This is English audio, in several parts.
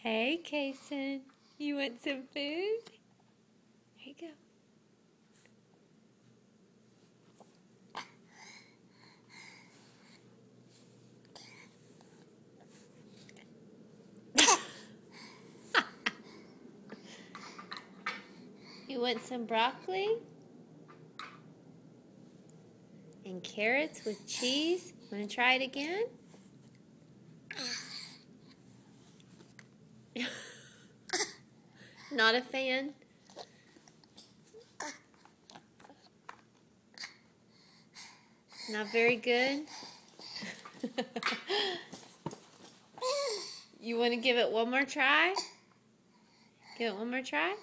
Hey, Kason. You want some food? Here you go. You want some broccoli? And carrots with cheese? Want to try it again? Not a fan? Not very good? You want to give it one more try? Give it one more try?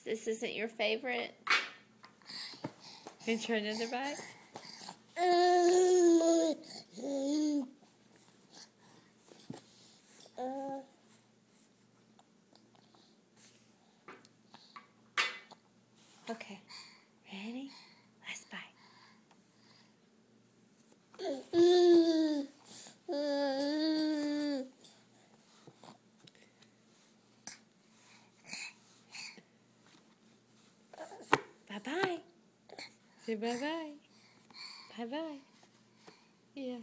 This isn't your favorite? Can you try another bite? Okay. Ready? Last bite. Bye-bye. Say bye-bye. Bye-bye. Yeah.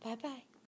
Bye-bye.